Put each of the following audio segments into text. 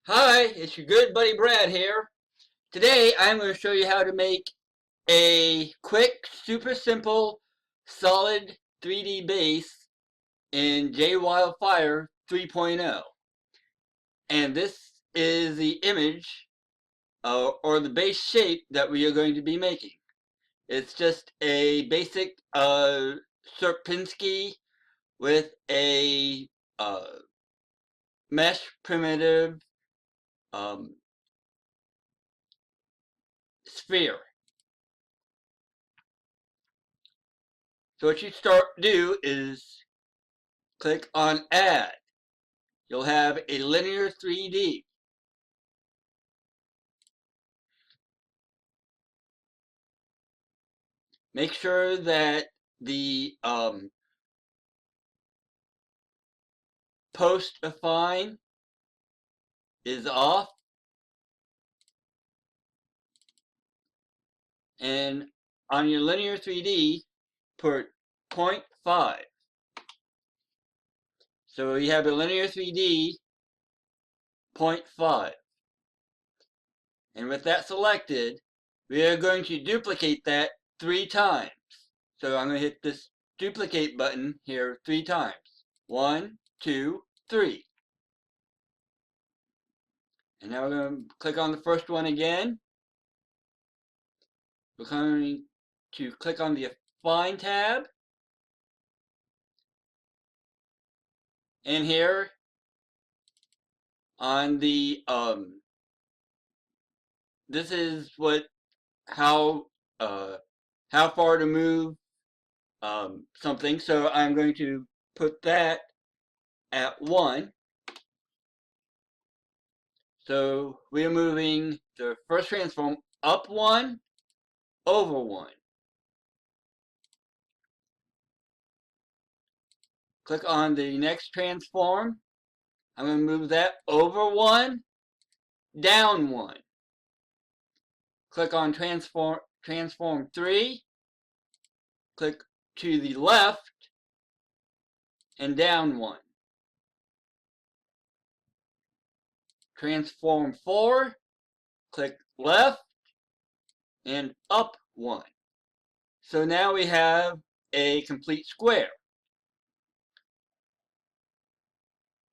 Hi, it's your good buddy Brad here. Today I'm going to show you how to make a quick, super simple, solid 3D base in JWildfire 3.0. And this is the image or the base shape that we are going to be making. It's just a basic Sierpinski with a mesh primitive um, sphere. So what you do is click on Add. You'll have a linear 3D. Make sure that the post affine is off, and on your linear 3D put 0.5. So you have a linear 3D 0.5. And with that selected, we are going to duplicate that 3 times. So I'm going to hit this duplicate button here 3 times. 1, 2, 3. And now we're going to click on the first one again. We're going to click on the Affine tab. And here on the this is how far to move something. So I'm going to put that at 1. So we are moving the first transform up 1, over 1. Click on the next transform. I'm going to move that over 1, down 1. Click on transform 3. Click to the left and down 1. Transform 4. Click left and up 1. So now we have a complete square.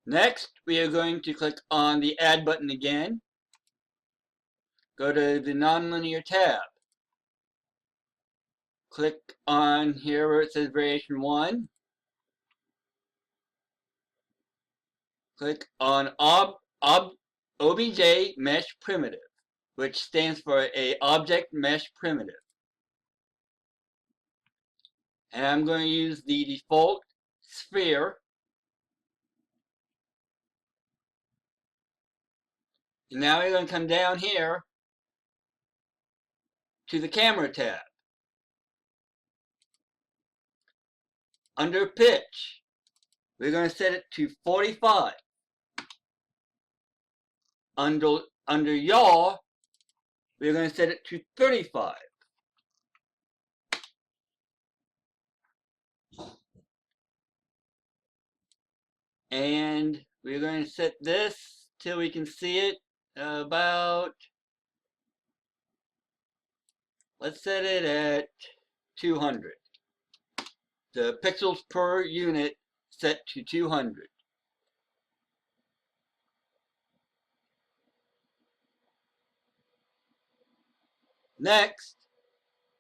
Next, we are going to click on the Add button again. Go to the Nonlinear tab. Click on here where it says Variation 1. Click on OBJ Mesh Primitive, which stands for a Object Mesh Primitive. And I'm going to use the default sphere. And now we're going to come down here to the Camera tab. Under Pitch, we're going to set it to 45. Under Yaw, we're going to set it to 35. And we're going to set this till we can see it about, let's set it at 200. The pixels per unit set to 200. Next,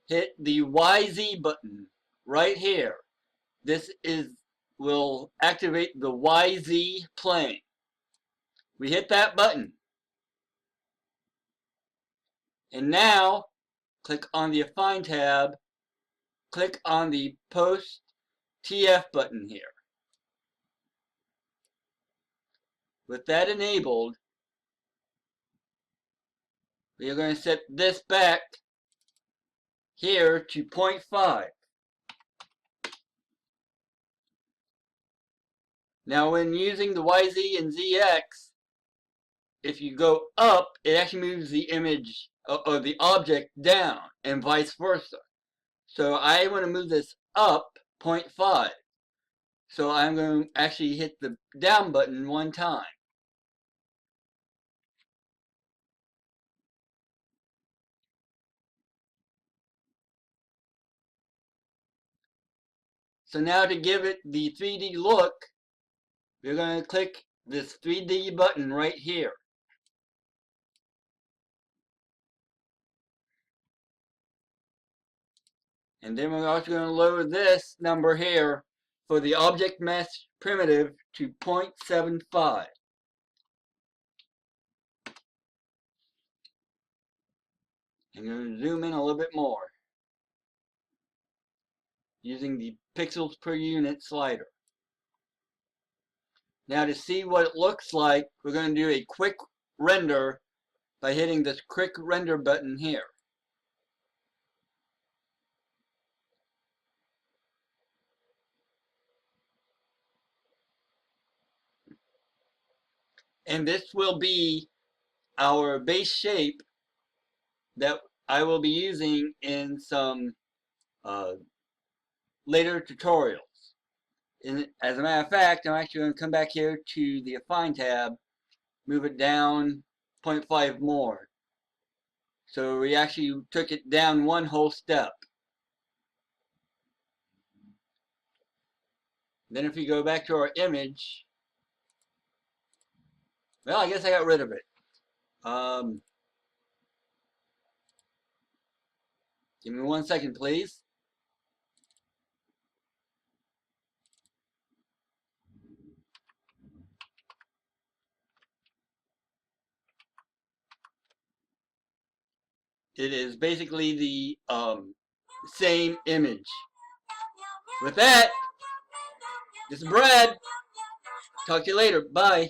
hit the YZ button right here. This will activate the YZ plane. We hit that button. And now, click on the Affine tab, click on the Post TF button here. With that enabled, we are going to set this back here to 0.5. Now when using the YZ and ZX, if you go up, it actually moves the image or the object down and vice versa. So I want to move this up 0.5. So I'm going to actually hit the down button 1 time. So now to give it the 3D look, we're going to click this 3D button right here. And then we're also going to lower this number here for the object mesh primitive to 0.75. I'm going to zoom in a little bit more using the pixels per unit slider. Now to see what it looks like, we're going to do a quick render by hitting this quick render button here. And this will be our base shape that I will be using in some later tutorials. As a matter of fact, I'm actually going to come back here to the Affine tab, move it down 0.5 more. So we actually took it down one whole step. Then if we go back to our image, well, I guess I got rid of it. Give me 1 second, please. It is basically the same image. With that, this is Brad. Talk to you later. Bye.